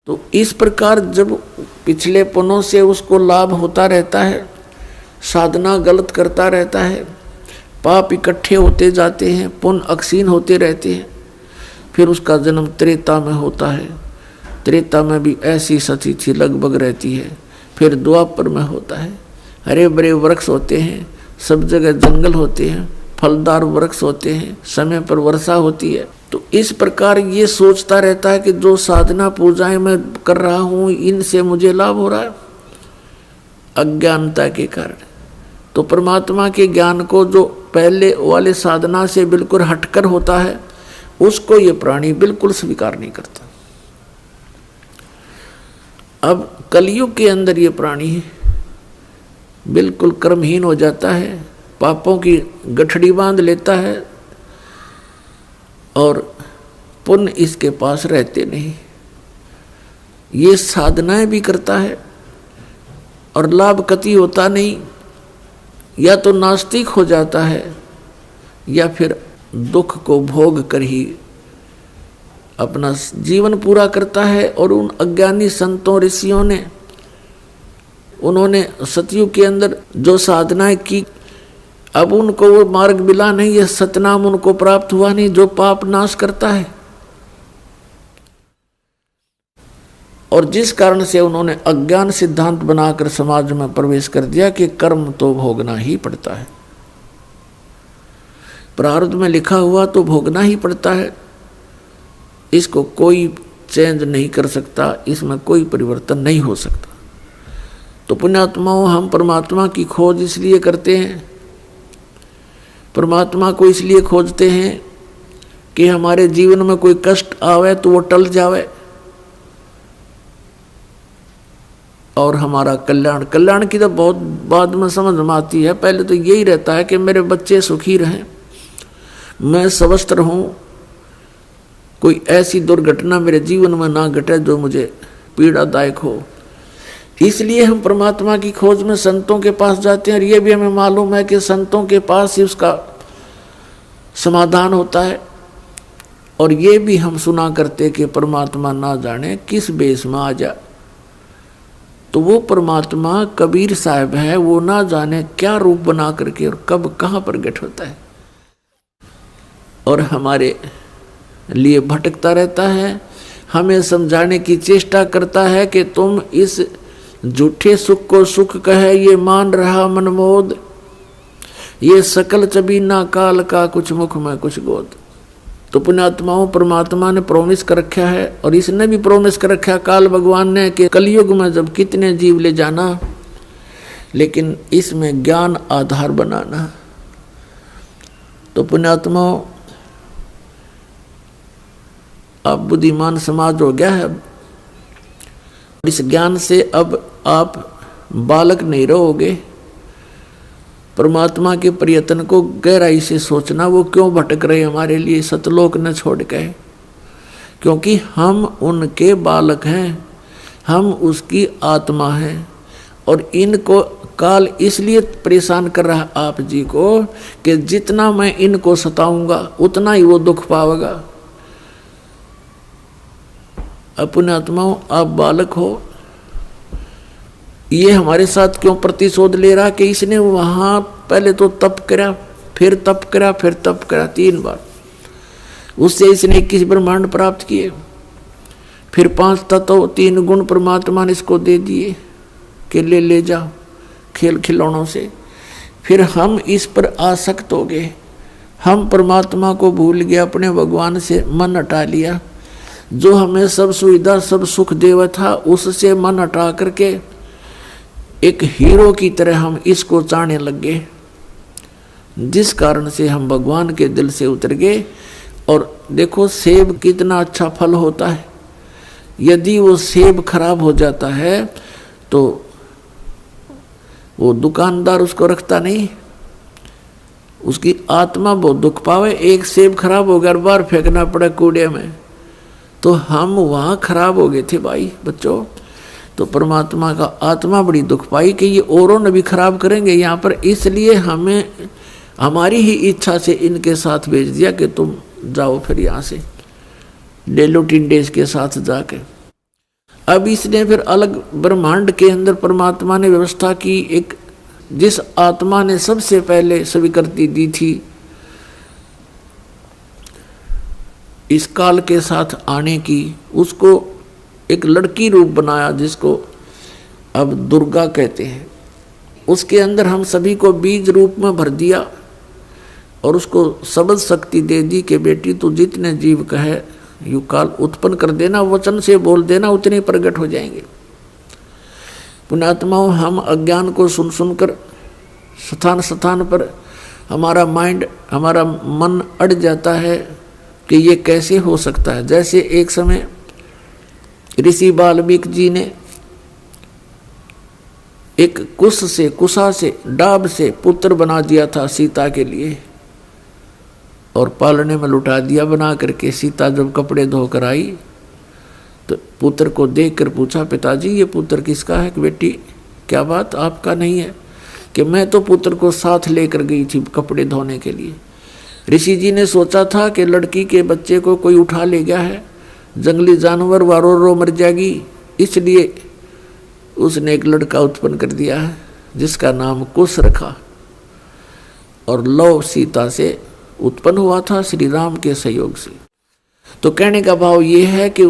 तो इस प्रकार जब पिछले पुनों से उसको लाभ होता रहता है, साधना गलत करता रहता है, पाप इकट्ठे होते जाते हैं, पुण्य अक्षीण होते रहते हैं, फिर उसका जन्म त्रेता में होता है। त्रेता में भी ऐसी सती थी लगभग रहती है। फिर द्वापर में होता है, हरे भरे वृक्ष होते हैं, सब जगह जंगल होते हैं, फलदार वृक्ष होते हैं, समय पर वर्षा होती है। तो इस प्रकार ये सोचता रहता है कि जो साधना पूजाएं मैं कर रहा हूँ इनसे मुझे लाभ हो रहा है, अज्ञानता के कारण। तो परमात्मा के ज्ञान को जो पहले वाले साधना से बिल्कुल हटकर होता है उसको ये प्राणी बिल्कुल स्वीकार नहीं करता। अब कलयुग के अंदर ये प्राणी बिल्कुल कर्महीन हो जाता है, पापों की गठड़ी बांध लेता है और पुण्य इसके पास रहते नहीं। ये साधनाएं भी करता है और लाभ कति होता नहीं, या तो नास्तिक हो जाता है या फिर दुख को भोग कर ही अपना जीवन पूरा करता है। और उन अज्ञानी संतों ऋषियों ने, उन्होंने सतयुग के अंदर जो साधनाएं की, अब उनको वो मार्ग मिला नहीं, यह सतनाम उनको प्राप्त हुआ नहीं जो पाप नाश करता है। और जिस कारण से उन्होंने अज्ञान सिद्धांत बनाकर समाज में प्रवेश कर दिया कि कर्म तो भोगना ही पड़ता है, प्रारब्ध में लिखा हुआ तो भोगना ही पड़ता है, इसको कोई चेंज नहीं कर सकता, इसमें कोई परिवर्तन नहीं हो सकता। तो पुण्यात्माओं, हम परमात्मा की खोज इसलिए करते हैं, परमात्मा को इसलिए खोजते हैं कि हमारे जीवन में कोई कष्ट आवे तो वो टल जावे और हमारा कल्याण। कल्याण की तो बहुत बाद में समझ में आती है, पहले तो यही रहता है कि मेरे बच्चे सुखी रहें, मैं स्वस्थ रहूं, कोई ऐसी दुर्घटना मेरे जीवन में ना घटे जो मुझे पीड़ादायक हो। इसलिए हम परमात्मा की खोज में संतों के पास जाते हैं। और ये भी हमें मालूम है कि संतों के पास ही उसका समाधान होता है। और ये भी हम सुना करते कि परमात्मा ना जाने किस बेस में आ जा। तो वो परमात्मा कबीर साहब है, वो ना जाने क्या रूप बना करके और कब कहाँ प्रकट होता है और हमारे लिए भटकता रहता है, हमें समझाने की चेष्टा करता है कि तुम इस झूठे सुख को सुख कहे ये मान रहा मनमोद, ये सकल चबीना काल का कुछ मुख में कुछ गोद। तो पुण्यात्माओं, परमात्मा ने प्रोमिस कर रखा है और इसने भी प्रोमिस कर रखा है काल भगवान ने कि कलयुग में जब कितने जीव ले जाना, लेकिन इसमें ज्ञान आधार बनाना। तो पुण्यात्माओं, अब बुद्धिमान समाज हो गया है, इस ज्ञान से अब आप बालक नहीं रहोगे। परमात्मा के प्रयत्न को गहराई से सोचना, वो क्यों भटक रहे हमारे लिए सतलोक न छोड़ के, क्योंकि हम उनके बालक हैं, हम उसकी आत्मा हैं। और इनको काल इसलिए परेशान कर रहा आप जी को कि जितना मैं इनको सताऊंगा उतना ही वो दुख पावेगा। अपने आत्माओं, आप बालक हो, ये हमारे साथ क्यों प्रतिशोध ले रहा कि इसने वहां पहले तो तप करा, फिर तप करा, फिर तप करा, 3 बार, उससे इसने 21 ब्रह्मांड प्राप्त किए, फिर 5 तत्व 3 गुण परमात्मा ने इसको दे दिए कि ले जाओ खेल खिलौनों से। फिर हम इस पर आसक्त हो गए, हम परमात्मा को भूल गए, अपने भगवान से मन हटा लिया। जो हमें सब सुविधा सब सुख देवा था उससे मन हटा करके एक हीरो की तरह हम इसको चाहने लग गए, जिस कारण से हम भगवान के दिल से उतर गए। और देखो सेब कितना अच्छा फल होता है, यदि वो सेब खराब हो जाता है तो वो दुकानदार उसको रखता नहीं, उसकी आत्मा बहुत दुख पावे। एक सेब खराब हो गया, बार फेंकना पड़ा कूड़े में, तो हम वहाँ खराब हो गए थे भाई बच्चों। तो परमात्मा का आत्मा बड़ी दुख पाई कि ये औरों ने भी खराब करेंगे यहाँ पर, इसलिए हमें हमारी ही इच्छा से इनके साथ भेज दिया कि तुम जाओ फिर यहाँ से ले लो टिंडे के साथ जाके। अब इसने फिर अलग ब्रह्मांड के अंदर परमात्मा ने व्यवस्था की, एक जिस आत्मा ने सबसे पहले स्वीकृति दी थी इस काल के साथ आने की, उसको एक लड़की रूप बनाया जिसको अब दुर्गा कहते हैं। उसके अंदर हम सभी को बीज रूप में भर दिया और उसको शब्द शक्ति दे दी कि बेटी तू जितने जीव कहे यू काल उत्पन्न कर देना, वचन से बोल देना, उतने प्रकट हो जाएंगे। पुण्यात्माओं, हम अज्ञान को सुन सुनकर स्थान स्थान पर हमारा माइंड, हमारा मन अड़ जाता है कि ये कैसे हो सकता है। जैसे एक समय ऋषि वाल्मीकि जी ने एक कुशा से डाब से पुत्र बना दिया था सीता के लिए और पालने में लुटा दिया बना करके। सीता जब कपड़े धोकर आई तो पुत्र को देखकर पूछा, पिताजी ये पुत्र किसका है? कि बेटी क्या बात, आपका नहीं है? कि मैं तो पुत्र को साथ लेकर गई थी कपड़े धोने के लिए। ऋषि जी ने सोचा था कि लड़की के बच्चे को कोई उठा ले गया है, जंगली जानवर रो मर जाएगी, इसलिए उसने एक लड़का उत्पन्न कर दिया है जिसका नाम कुश रखा और लव सीता से उत्पन्न हुआ था श्री राम के सहयोग से। तो कहने का भाव ये है कि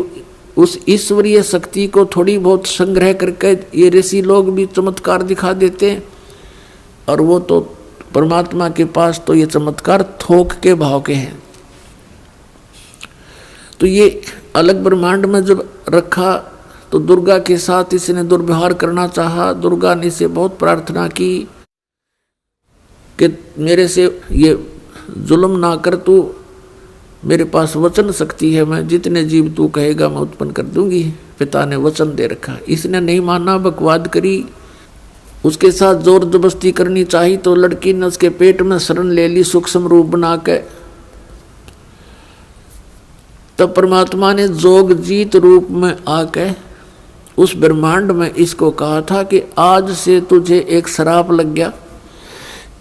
उस ईश्वरीय शक्ति को थोड़ी बहुत संग्रह करके ये ऋषि लोग भी चमत्कार दिखा देते हैं, और वो तो परमात्मा के पास तो ये चमत्कार थोक के भाव के हैं। तो ये अलग ब्रह्मांड में जब रखा तो दुर्गा के साथ इसने दुर्व्यवहार करना चाहा। दुर्गा ने इसे बहुत प्रार्थना की कि मेरे से ये जुल्म ना कर, तू मेरे पास वचन शक्ति है, मैं जितने जीव तू कहेगा मैं उत्पन्न कर दूंगी। पिता ने वचन दे रखा, इसने नहीं माना, बकवाद करी, उसके साथ जोर जबरदस्ती करनी चाहिए तो लड़की ने उसके पेट में शरण ले ली सूक्ष्म रूप बना के। तब परमात्मा ने जोग जीत रूप में आके उस ब्रह्मांड में इसको कहा था कि आज से तुझे एक श्राप लग गया,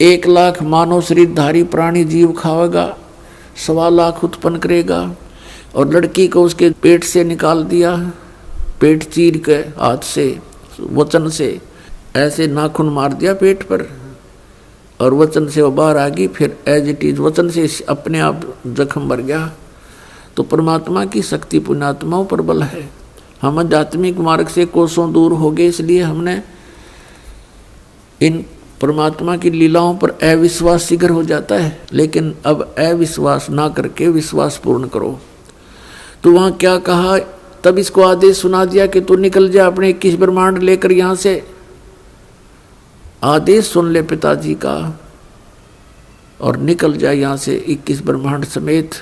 1 लाख मानव शरीरधारी प्राणी जीव खावेगा, 1.25 लाख उत्पन्न करेगा। और लड़की को उसके पेट से निकाल दिया, पेट चीर के हाथ से वचन से ऐसे नाखून मार दिया पेट पर और वचन से वो बाहर आ गई। फिर एज इट इज वचन से अपने आप जख्म भर गया। तो परमात्मा की शक्ति पुण्यात्माओं पर बल है। हम आध्यात्मिक मार्ग से कोसों दूर हो गए, इसलिए हमने इन परमात्मा की लीलाओं पर अविश्वास शीघ्र हो जाता है। लेकिन अब अविश्वास ना करके विश्वास पूर्ण करो। तो वहाँ क्या कहा, तब इसको आदेश सुना दिया कि तू निकल जा अपने 21 ब्रह्मांड लेकर यहाँ से। आदेश सुन ले पिताजी का और निकल जाए यहाँ से 21 ब्रह्मांड समेत।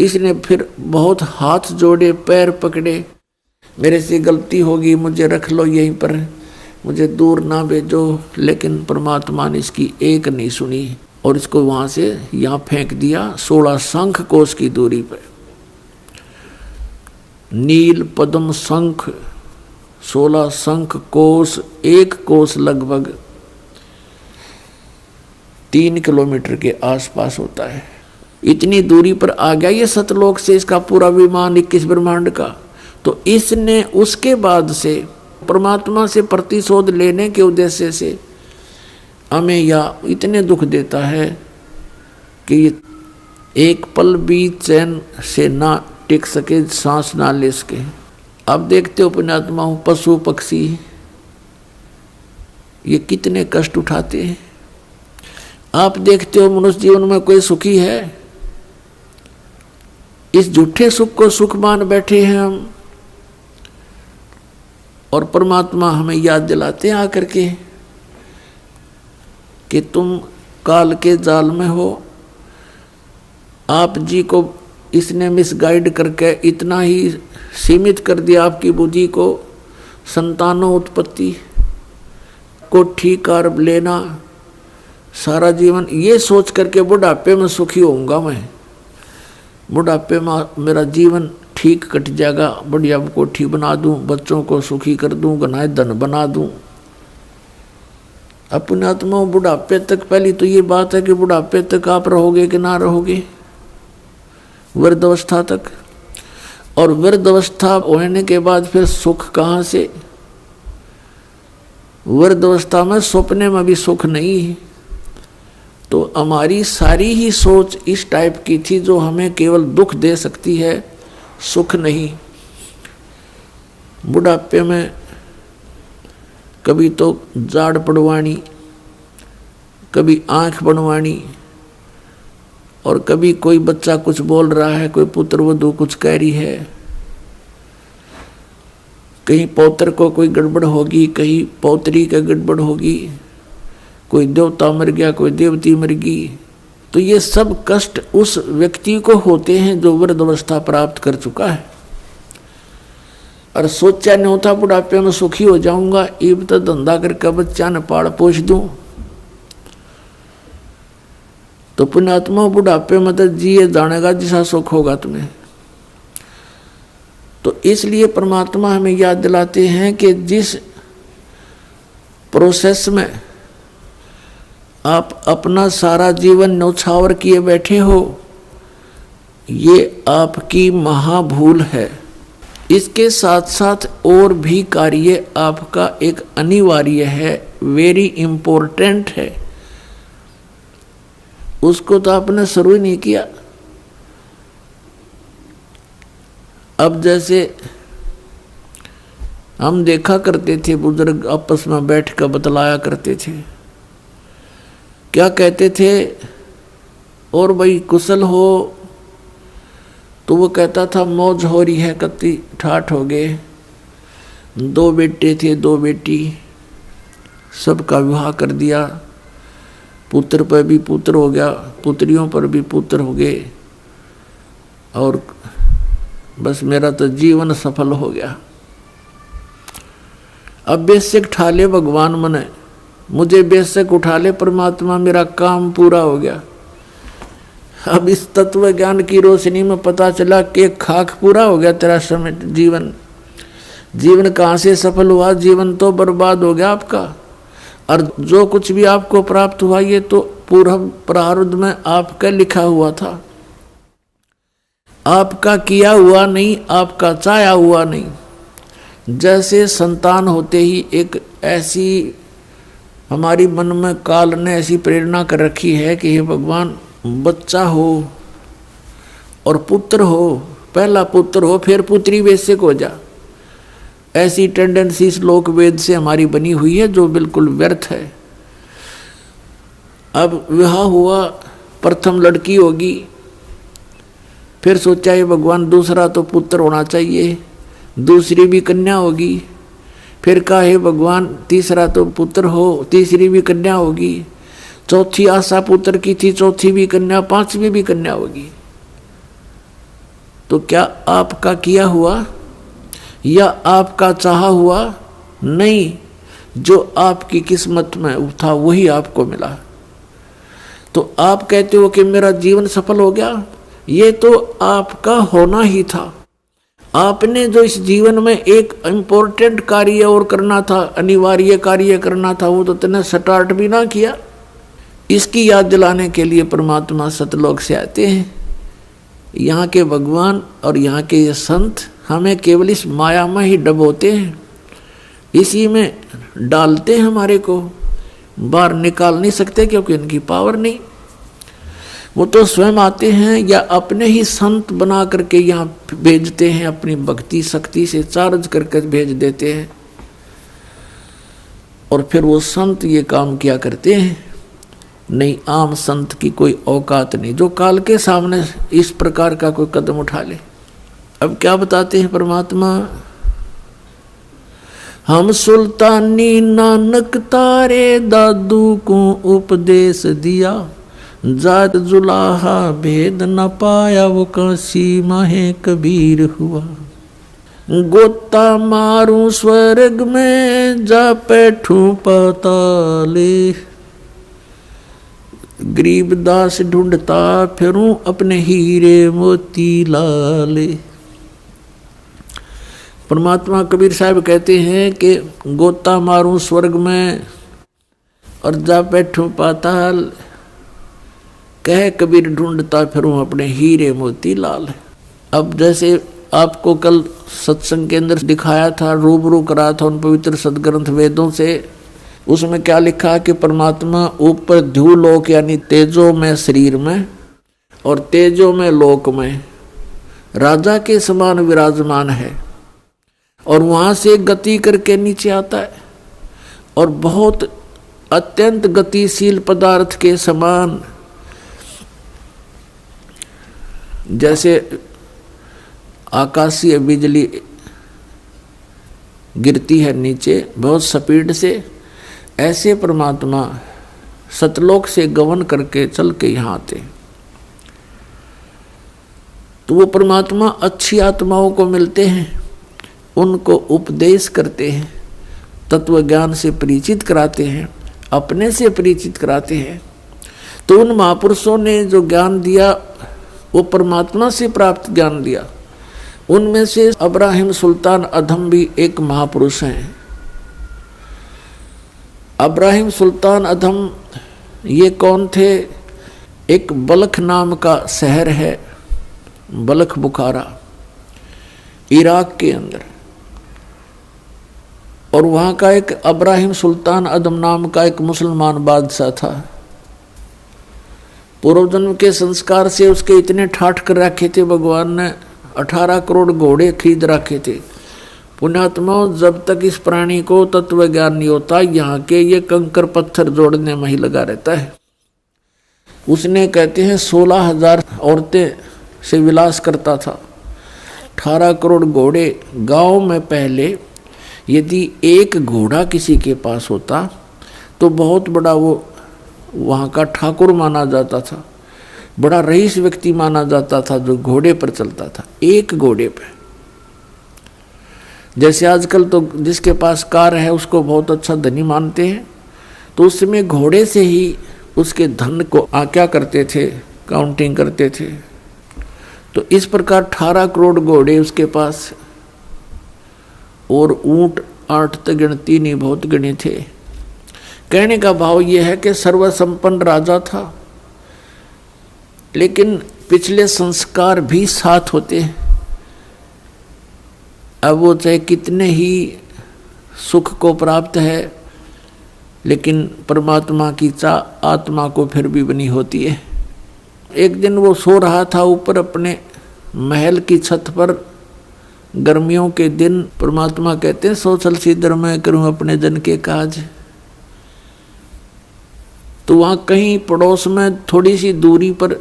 इसने फिर बहुत हाथ जोड़े, पैर पकड़े, मेरे से गलती होगी, मुझे रख लो यहीं पर, मुझे दूर ना भेजो। लेकिन परमात्मा ने इसकी एक नहीं सुनी और इसको वहाँ से यहाँ फेंक दिया 16 शंख कोश की दूरी पर। नील पद्म शंख 16 शंख कोश, 1 कोश लगभग 3 किलोमीटर के आसपास होता है। इतनी दूरी पर आ गया ये सतलोक से इसका पूरा विमान 21 ब्रह्मांड का। तो इसने उसके बाद से परमात्मा से प्रतिशोध लेने के उद्देश्य से हमें या इतने दुख देता है कि एक पल भी चैन से ना टिक सके, सांस ना ले सके। अब देखते हो पुण्यात्माओं, पशु पक्षी ये कितने कष्ट उठाते हैं। आप देखते हो मनुष्य जीवन में कोई सुखी है? इस झूठे सुख को सुख मान बैठे हैं हम, और परमात्मा हमें याद दिलाते हैं आकर के कि तुम काल के जाल में हो। आप जी को इसने मिसगाइड करके इतना ही सीमित कर दिया आपकी बुद्धि को, संतानों उत्पत्ति, कोठी कार लेना, सारा जीवन ये सोच करके बुढ़ापे में सुखी होऊंगा मैं, बुढ़ापे में मेरा जीवन ठीक कट जाएगा, बढ़िया कोठी बना दूं, बच्चों को सुखी कर दूं, गनाए धन बना दूं। अपने आत्मा बुढ़ापे तक, पहली तो ये बात है कि बुढ़ापे तक आप रहोगे कि ना रहोगे, वृद्धावस्था तक। और वृद्ध अवस्था होने के बाद फिर सुख कहाँ से? वृद्ध अवस्था में सपने में भी सुख नहीं है। तो हमारी सारी ही सोच इस टाइप की थी जो हमें केवल दुख दे सकती है, सुख नहीं। बुढ़ापे में कभी तो जाड़ पड़वानी, कभी आंख बनवानी, और कभी कोई बच्चा कुछ बोल रहा है, कोई पुत्र वधू कुछ कह रही है, कहीं पौत्र को कोई गड़बड़ होगी, कहीं पौत्री का गड़बड़ होगी, कोई देवता मर गया, कोई देवती मर गई। तो ये सब कष्ट उस व्यक्ति को होते हैं जो वृद्ध अवस्था प्राप्त कर चुका है। और सोचा नहीं होता बुढ़ापे में सुखी हो जाऊंगा, इब तो धंधा करके बच्चा ने पाल पोष दूं। तो पुण्यात्मा बुढ़ापे में तो जिए जानेगा जिसा सुख होगा तुम्हें। तो इसलिए परमात्मा हमें याद दिलाते हैं कि जिस प्रोसेस में आप अपना सारा जीवन न्यौछावर किए बैठे हो, ये आपकी महाभूल है। इसके साथ साथ और भी कार्य आपका एक अनिवार्य है, वेरी इंपॉर्टेंट है, उसको तो आपने शुरू ही नहीं किया। अब जैसे हम देखा करते थे, बुजुर्ग आपस में बैठ कर बतलाया करते थे, क्या कहते थे, और भाई कुशल हो? तो वो कहता था मौज हो रही है, कत्ती ठाठ हो गए, 2 बेटे थे 2 बेटी, सबका विवाह कर दिया, पुत्र पर भी पुत्र हो गया, पुत्रियों पर भी पुत्र हो गए, और बस मेरा तो जीवन सफल हो गया। अब बेशक उठा ले भगवान मने, मुझे बेशक उठा ले परमात्मा, मेरा काम पूरा हो गया। अब इस तत्व ज्ञान की रोशनी में पता चला कि खाक पूरा हो गया तेरा समय, जीवन कहाँ से सफल हुआ? जीवन तो बर्बाद हो गया आपका। और जो कुछ भी आपको प्राप्त हुआ ये तो पूर्व प्रारब्ध में आपका लिखा हुआ था, आपका किया हुआ नहीं, आपका चाहा हुआ नहीं। जैसे संतान होते ही एक ऐसी हमारी मन में काल ने ऐसी प्रेरणा कर रखी है कि हे भगवान बच्चा हो और पुत्र हो, पहला पुत्र हो फिर पुत्री बेशक हो जा। ऐसी टेंडेंसी श्लोक वेद से हमारी बनी हुई है जो बिल्कुल व्यर्थ है। अब विवाह हुआ, प्रथम लड़की होगी, फिर सोचा ये भगवान दूसरा तो पुत्र होना चाहिए, दूसरी भी कन्या होगी, फिर कहा हे भगवान तीसरा तो पुत्र हो, तीसरी भी कन्या होगी, चौथी आशा पुत्र की थी, चौथी भी कन्या, पांचवी भी कन्या होगी। तो क्या आपका किया हुआ या आपका चाहा हुआ? नहीं, जो आपकी किस्मत में था वही आपको मिला। तो आप कहते हो कि मेरा जीवन सफल हो गया, ये तो आपका होना ही था। आपने जो इस जीवन में एक इम्पोर्टेंट कार्य और करना था, अनिवार्य कार्य करना था, वो तो तुमने स्टार्ट भी ना किया। इसकी याद दिलाने के लिए परमात्मा सतलोक से आते हैं। यहाँ के भगवान और यहाँ के ये संत हमें केवल इस माया में ही डबोते हैं, इसी में डालते हैं, हमारे को बाहर निकाल नहीं सकते क्योंकि इनकी पावर नहीं। वो तो स्वयं आते हैं या अपने ही संत बना करके यहाँ भेजते हैं, अपनी भक्ति शक्ति से चार्ज करके भेज देते हैं, और फिर वो संत ये काम किया करते हैं। नहीं, आम संत की कोई औकात नहीं जो काल के सामने इस प्रकार का कोई कदम उठा ले। अब क्या बताते हैं परमात्मा, हम सुल्तानी नानक तारे दादू को उपदेश दिया, जात जुलाहा भेद न पाया वो काशी माहे कबीर हुआ। गोता मारूं स्वर्ग में जा बैठूं पाताले, गरीबदास ढूंढता फिरूं अपने हीरे मोती लाले। परमात्मा कबीर साहब कहते हैं कि गोता मारूं स्वर्ग में और जा बैठूं पाताल, कह कबीर ढूंढता फिरूं अपने हीरे मोती लाल। अब जैसे आपको कल सत्संग के अंदर दिखाया था, रूबरू करा था उन पवित्र सदग्रंथ वेदों से। उसमें क्या लिखा कि परमात्मा ऊपर ध्युलोक यानी तेजो में शरीर में और तेजो में लोक में राजा के समान विराजमान है, और वहां से गति करके नीचे आता है और बहुत अत्यंत गतिशील पदार्थ के समान, जैसे आकाशीय बिजली गिरती है नीचे बहुत स्पीड से, ऐसे परमात्मा सतलोक से गमन करके चल के यहाँ आते। तो वो परमात्मा अच्छी आत्माओं को मिलते हैं, उनको उपदेश करते हैं, तत्व ज्ञान से परिचित कराते हैं, अपने से परिचित कराते हैं। तो उन महापुरुषों ने जो ज्ञान दिया वो परमात्मा से प्राप्त ज्ञान दिया। उनमें से अब्राहिम सुल्तान अधम भी एक महापुरुष हैं। अब्राहिम सुल्तान अधम ये कौन थे? एक बल्ख नाम का शहर है, बल्ख बुखारा, इराक के अंदर, और वहाँ का एक अब्राहिम सुल्तान अदम नाम का एक मुसलमान बादशाह था। पूर्व जन्म के संस्कार से उसके इतने ठाठ कर रखे थे, भगवान ने 18 करोड़ घोड़े खरीद रखे थे। पुण्यात्माओं, जब तक इस प्राणी को तत्व ज्ञान नहीं होता, यहाँ के ये कंकर पत्थर जोड़ने में ही लगा रहता है। उसने कहते हैं 16,000 औरतें से विलास करता था, 18 करोड़ घोड़े। गांव में पहले यदि एक घोड़ा किसी के पास होता तो बहुत बड़ा वो वहाँ का ठाकुर माना जाता था, बड़ा रईस व्यक्ति माना जाता था जो घोड़े पर चलता था, एक घोड़े पे। जैसे आजकल तो जिसके पास कार है उसको बहुत अच्छा धनी मानते हैं, तो उस समय घोड़े से ही उसके धन को क्या करते थे, काउंटिंग करते थे। तो इस प्रकार 18 करोड़ घोड़े उसके पास, और ऊंट 8 तक गिनती नहीं, बहुत गिने थे। कहने का भाव यह है कि सर्वसंपन्न राजा था, लेकिन पिछले संस्कार भी साथ होते हैं। अब वो चाहे कितने ही सुख को प्राप्त है, लेकिन परमात्मा की चाह आत्मा को फिर भी बनी होती है। एक दिन वो सो रहा था ऊपर अपने महल की छत पर, गर्मियों के दिन। परमात्मा कहते हैं सो चल सीधर मैं करूं अपने जन के काज। तो वहां कहीं पड़ोस में थोड़ी सी दूरी पर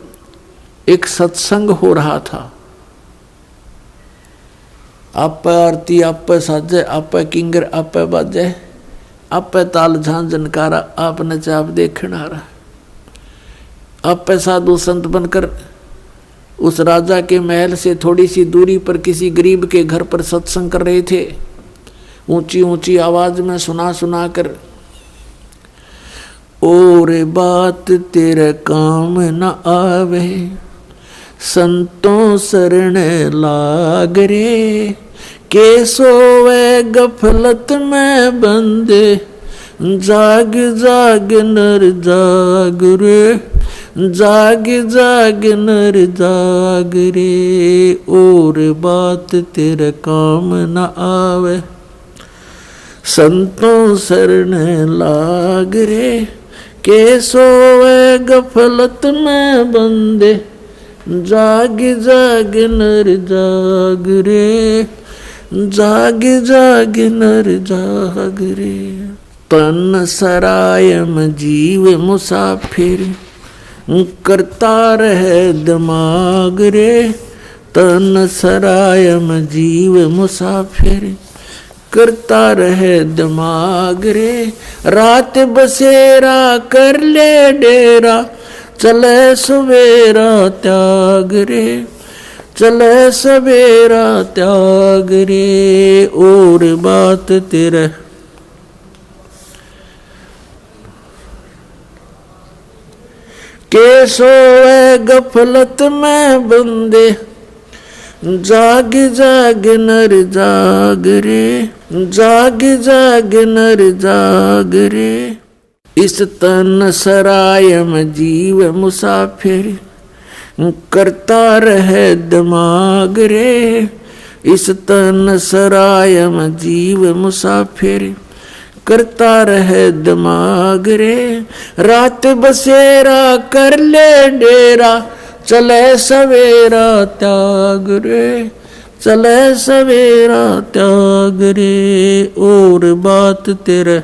एक सत्संग हो रहा था। आप आरती, आप साजे, आप किंगर, आप बाजे, आप ताल झां जनकारा, आप नच आप देखना रहा। आप साधु संत बनकर उस राजा के महल से थोड़ी सी दूरी पर किसी गरीब के घर पर सत्संग कर रहे थे, ऊंची ऊंची आवाज में सुना सुना कर। और बात तेरे काम न आवे, संतों शरण लाग रे, के सोवे गफलत में बंदे, जाग जाग नर जाग रे, जाग जाग नर जाग रे। और बात तेरे काम न आवे, संतों शरण लाग रे, के सोवे गफलत में बंदे, जाग जाग नर जाग रे, जाग जाग नर जाग रे। तन सरायम जीव मुसाफिर, करता रहे दिमाग रे, तन सरायम जीव मुसाफिर, करता रहे दिमाग रे। रात बसेरा कर ले डेरा, चले सवेरा त्याग रे, चले सवेरा त्याग रे। और बात तेरे के सोए गफलत में बंदे, जाग जाग नर जाग रे, जाग जाग नर जाग रे। इस तन सरायम जीव मुसाफिर, करता रहे दिमाग रे, इस तन सराय में जीव मुसाफिर करता रहे दिमाग रे। रात बसेरा कर ले डेरा चले सवेरा त्याग रे, चले सवेरा त्याग रे। और बात तेरे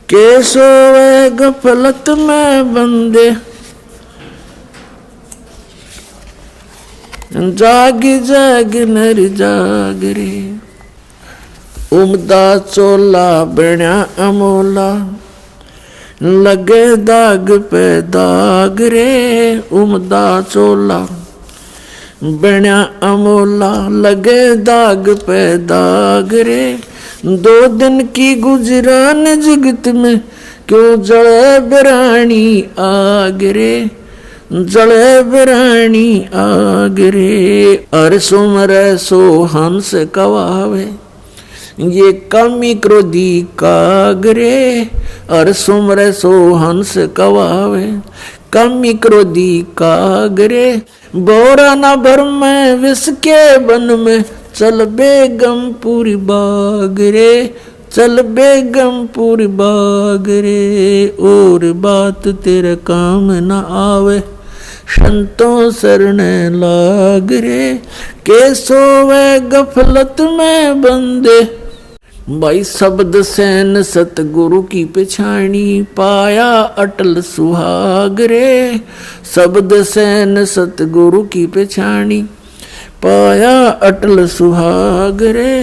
के सोए गफलत में बंदे जाग जाग नर जाग रे। उमदा चोला बण्या अमोला लगे दाग पे दाग रे। उमदा चोला बण्या अमोला लगे दाग पे दाग रे। 2 दिन की गुजरान जगत में क्यों जले बिरानी आग रे, जले बिरानी आग रे। अर सुमर सो हंस कवावे ये कामी क्रोधी काग रे। अर सुमर सो हंस कवावे कामी क्रोधी काग रे। बोरा न भर में विष के बन में चल बेगमपुर बाग रे, चल बेगमपुर बाग रे। और बात तेरे काम न आवे संतों शरण लाग रे। के सोवे गफलत में बंदे भाई शब्द सैन सतगुरु की पिछाणी पाया अटल सुहाग रे। शब्द सैन सतगुरु की पिछाणी पाया अटल सुहाग रे।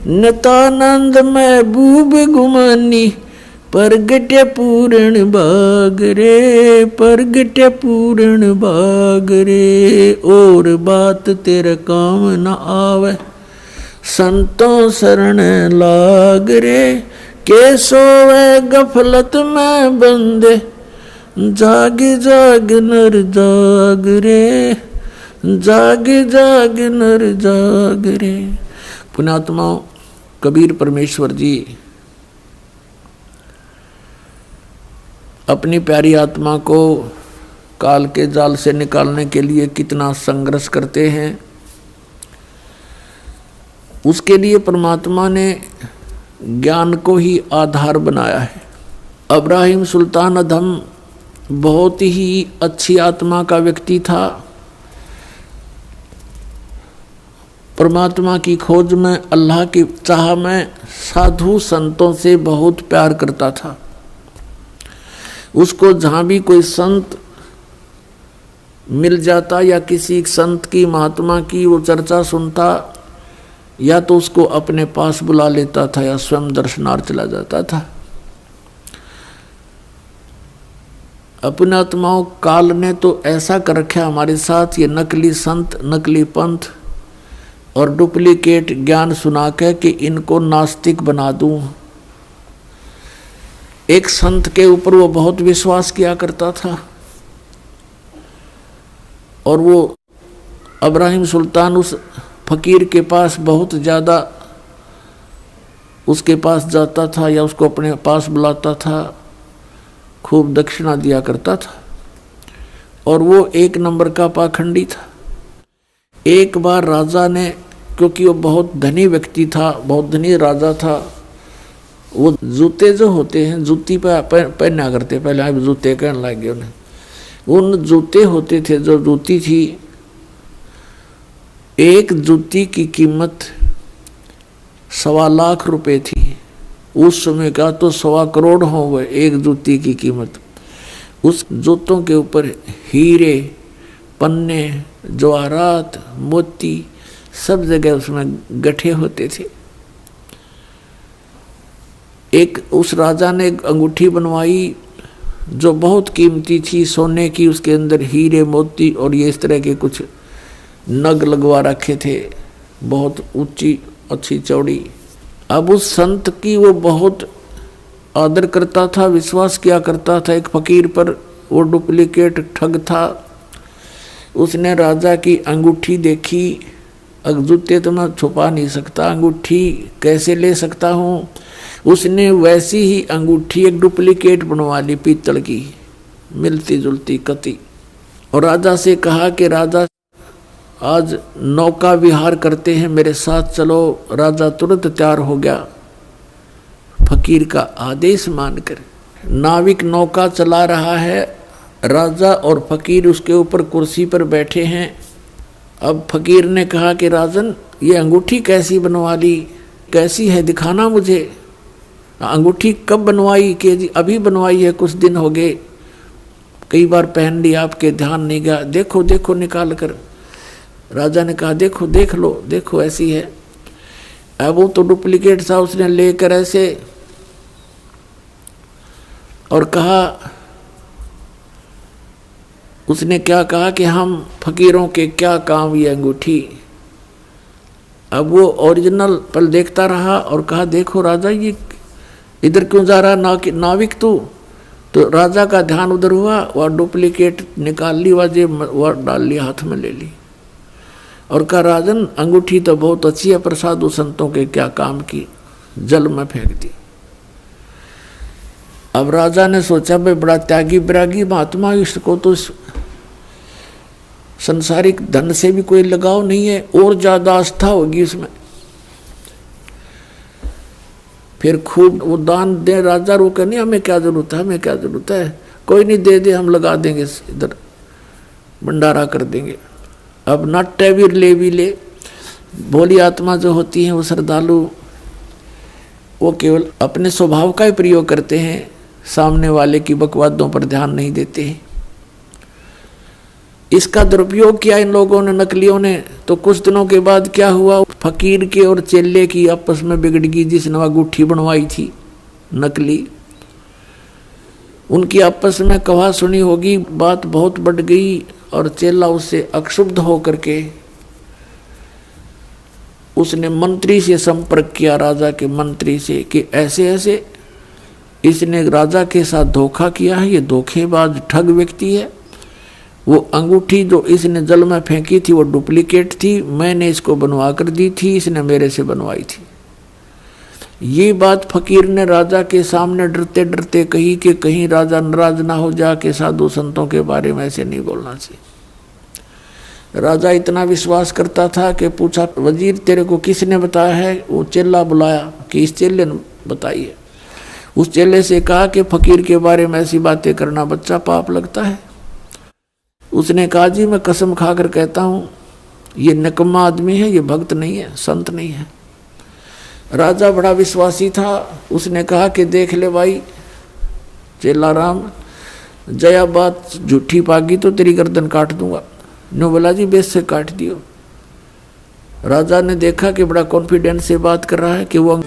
नितानंद महबूब गुमानी परगट्य पूर्ण बाग रे, परगट्य पूर्ण बाग रे। और बात तेरे काम न आवे संतों शरण लाग रे। के सोवे गफलत में बंदे जाग जाग नर जाग रे, जाग जाग नर जाग रे। पुण्यात्मा कबीर परमेश्वर जी अपनी प्यारी आत्मा को काल के जाल से निकालने के लिए कितना संघर्ष करते हैं। उसके लिए परमात्मा ने ज्ञान को ही आधार बनाया है। इब्राहिम सुल्तान अधम बहुत ही अच्छी आत्मा का व्यक्ति था। परमात्मा की खोज में, अल्लाह की चाह में साधु संतों से बहुत प्यार करता था। उसको जहाँ भी कोई संत मिल जाता या किसी संत की महात्मा की वो चर्चा सुनता, या तो उसको अपने पास बुला लेता था या स्वयं दर्शनार्थ चला जाता था। अपने आत्माओं काल ने तो ऐसा कर रखा हमारे साथ, ये नकली संत, नकली पंथ और डुप्लीकेट ज्ञान सुना के कि इनको नास्तिक बना दूं। एक संत के ऊपर वो बहुत विश्वास किया करता था और वो इब्राहिम सुल्तान उस फकीर के पास बहुत ज़्यादा उसके पास जाता था या उसको अपने पास बुलाता था, खूब दक्षिणा दिया करता था और वो 1 नंबर का पाखंडी था। एक बार राजा ने, क्योंकि वो बहुत धनी व्यक्ति था, बहुत धनी राजा था, वो जूते जो होते हैं जूती पे पहना करते, पहले आप जूते कहने लग गए उन्हें। उन जूते होते थे, जो जूती थी, एक जूती की कीमत 1.25 लाख रुपए थी। उस समय का तो 1.25 करोड़ हो गए एक जूती की कीमत। उस जूतों के ऊपर हीरे, पन्ने, जवाहरात, मोती सब जगह उसमें गठे होते थे। एक उस राजा ने एक अंगूठी बनवाई जो बहुत कीमती थी, सोने की, उसके अंदर हीरे, मोती और ये इस तरह के कुछ नग लगवा रखे थे, बहुत ऊंची, अच्छी, चौड़ी। अब उस संत की वो बहुत आदर करता था, विश्वास किया करता था एक फकीर पर। वो डुप्लीकेट ठग था। उसने राजा की अंगूठी देखी, जूते तो मैं छुपा नहीं सकता, अंगूठी कैसे ले सकता हूँ। उसने वैसी ही अंगूठी एक डुप्लीकेट बनवा ली, पीतल की, मिलती जुलती कती। और राजा से कहा कि राजा आज नौका विहार करते हैं, मेरे साथ चलो। राजा तुरंत तैयार हो गया फकीर का आदेश मानकर। नाविक नौका चला रहा है, राजा और फकीर उसके ऊपर कुर्सी पर बैठे हैं। अब फकीर ने कहा कि राजन, ये अंगूठी कैसी बनवा ली, कैसी है, दिखाना मुझे। अंगूठी कब बनवाई? कि जी अभी बनवाई है, कुछ दिन हो गए, कई बार पहन ली, आपके ध्यान नहीं गया, देखो देखो निकाल कर। राजा ने कहा देखो देख लो, देखो ऐसी है। अब वो तो डुप्लीकेट था, उसने लेकर ऐसे और कहा, उसने क्या कहा कि हम फकीरों के क्या काम ये अंगूठी। अब वो ओरिजिनल पर देखता रहा और कहा देखो राजा, ये इधर क्यों जा रहा नाविक तू? तो राजा का ध्यान उधर हुआ, वह डुप्लीकेट निकाल ली, वह डाल ली, हाथ में ले ली और कहा राजन, अंगूठी तो बहुत अच्छी है पर साधु संतों के क्या काम की, जल में फेंक दी। अब राजा ने सोचा भाई बड़ा त्यागी विरागी महात्मा, इसको तो संसारिक धन से भी कोई लगाव नहीं है, और ज्यादा आस्था होगी इसमें। फिर खूब वो दान दे राजा, रो कर नहीं हमें क्या जरूरत है, हमें क्या जरूरत है, कोई नहीं दे दे, हम लगा देंगे, इधर भंडारा कर देंगे। अब नाट्य भी ले भोली आत्मा जो होती है वो श्रद्धालु, वो केवल अपने स्वभाव का ही प्रयोग करते हैं, सामने वाले की बकवादों पर ध्यान नहीं देते हैं। इसका दुरुपयोग किया इन लोगों ने, नकलियों ने। तो कुछ दिनों के बाद क्या हुआ, फकीर के और चेले की आपस में बिगड़ गई, जिसने अंगूठी बनवाई थी नकली, उनकी आपस में कहा सुनी होगी, बात बहुत बढ़ गई और चेला उससे अक्षुब्ध होकर के उसने मंत्री से संपर्क किया, राजा के मंत्री से, कि ऐसे ऐसे इसने राजा के साथ धोखा किया है, ये धोखेबाज ठग व्यक्ति है। वो अंगूठी जो इसने जल में फेंकी थी वो डुप्लीकेट थी, मैंने इसको बनवा कर दी थी, इसने मेरे से बनवाई थी। ये बात फकीर ने राजा के सामने डरते डरते कही कि कहीं राजा नाराज ना हो जा के साधु संतों के बारे में ऐसे नहीं बोलना चाहिए। राजा इतना विश्वास करता था कि पूछा, वजीर तेरे को किसने बताया है? वो चेला बुलाया कि इस चेले ने बताई है। उस चेले से कहा कि फकीर के बारे में ऐसी बातें करना बच्चा पाप लगता है। उसने कहा जी मैं कसम खाकर कहता हूँ ये निकम्मा आदमी है, ये भक्त नहीं है, संत नहीं है। राजा बड़ा विश्वासी था, उसने कहा कि देख ले भाई चेला राम, जया बात झूठी पागी तो तेरी गर्दन काट दूंगा। नो बोला जी बेस से काट दियो। राजा ने देखा कि बड़ा कॉन्फिडेंस से बात कर रहा है कि वो